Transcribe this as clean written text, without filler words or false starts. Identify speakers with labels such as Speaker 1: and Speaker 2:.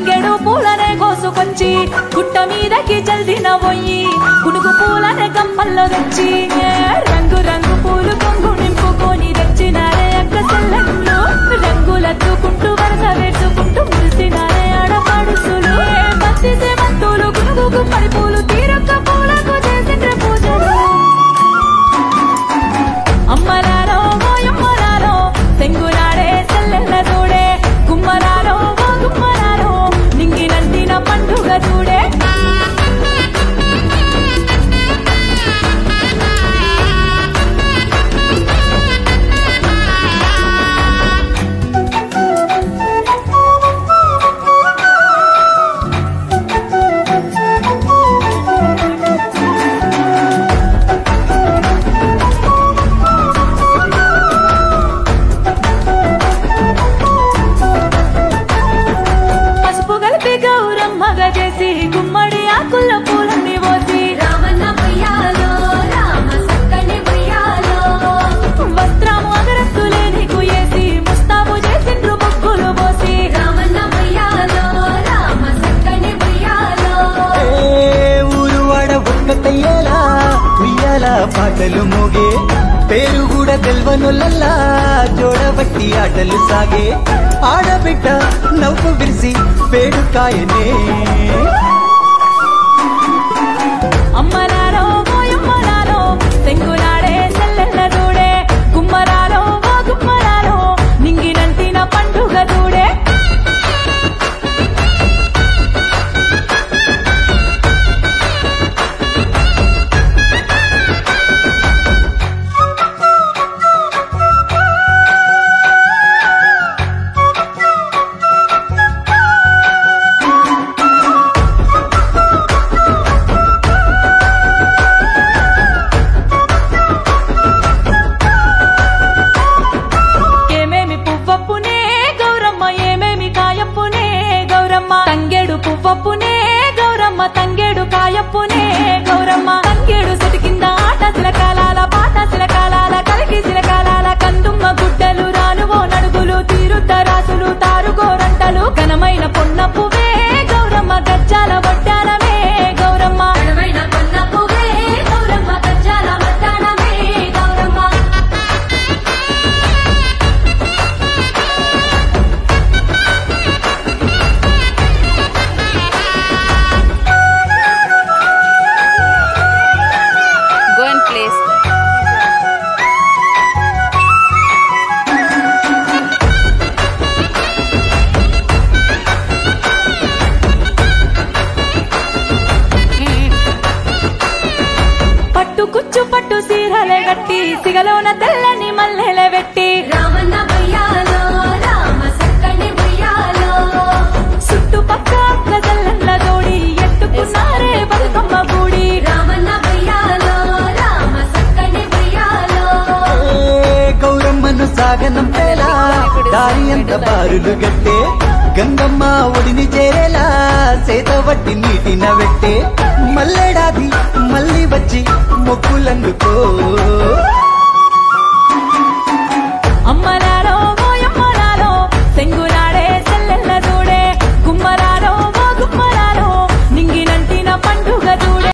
Speaker 1: తంగెడు పూలనే కోసుకొచ్చి గుట్ట మీదకి జల్దిన పోయి గుడుగు పూలనే గంపల్లో తెచ్చి రంగు రంగు పూలు కొంగు నింపుకొని తెచ్చినారే అక్క సెల్లెళ్ళు రంగులద్దుకుంటూ వరస వేసుకుంటూ మురిసినారే ఆడపడుసులు బంతి సేమంతులు గునుగు గుమ్మడి పూలు తీరొక్క పూలకు చేసిన పూజలు అమ్మలారో ఓయమ్మలారో తెంగులాడే సెల్లెళ్ళ చూడే గుమ్మలారో ఓ గుమ్మలారో నింగినంటిన పండుగ చూడే చేసి గుమ్మడి ఆకుల పూలన్నీ పోసి రామన్న బయ్యాలో రామ సక్కని బయ్యాలో వస్త్రము అగరత్తులే నీకు వేసి ముస్తాబు చేసిండ్రు ముగ్గులు పోసి రామన్న బయ్యాలో రామ సక్కని బయ్యాలో
Speaker 2: ఊరు వాడ ఒక్కటయ్యేలా ఉయ్యాల పాటలు మోగే పేరు కూడా తెల్వనొల్లల్లా జోడబట్టి ఆటలు సాగే ఆడబిడ్డ నవ్వు విరిసి పేడుకాయనే
Speaker 1: అమ్మలారో ఓయమ్మలారో తెంగులాడే సెల్లెళ్ళ చూడే గుమ్మరాలో ఓ గుమ్మరాలో నింగినంటిన పండుగ చూడే పువ్వప్పునే గౌరమ్మ తంగేడు కాయప్పునే గౌరమ్మ తంగేడు సెటి కింద ఆట శిలకాలాల పాట శిలకాలాల కలిగి శిలకాలాల కందుమ్మ గుడ్డలు రానువో నడుగులు తీరుద్దరాసులు తారుగోరంటలు ఘనమైన పొన్న పువ్వే గౌరమ్మ గజ్జాల వడ్డానమే గౌరమ్మ ఘనమైన పొన్న పువ్వే గౌరమ్మ గజ్జాల వడ్డానమే గౌరమ్మ కుచ్చు పట్టు సీరలే గట్టి సిగలోన తెల్లని మల్లెలే వెట్టి రామన్న బయ్యాలో రామ సక్కని బయ్యాలో చుట్టుపక్క అక్క తెల్లల్ల జోడి ఎట్టుకున్నారే బతుకమ్మ గుడి రామన్న బయ్యాలో రామ సక్కని బయ్యాలో
Speaker 2: గౌరమ్మను సాగనంపేలా దారి అంత బారులు గట్టే గంగమ్మ ఒడిని చేరేలా సేత వట్టి నీటిన వెట్టే మల్లెడాది మళ్ళీ వచ్చి మొక్కులందుకో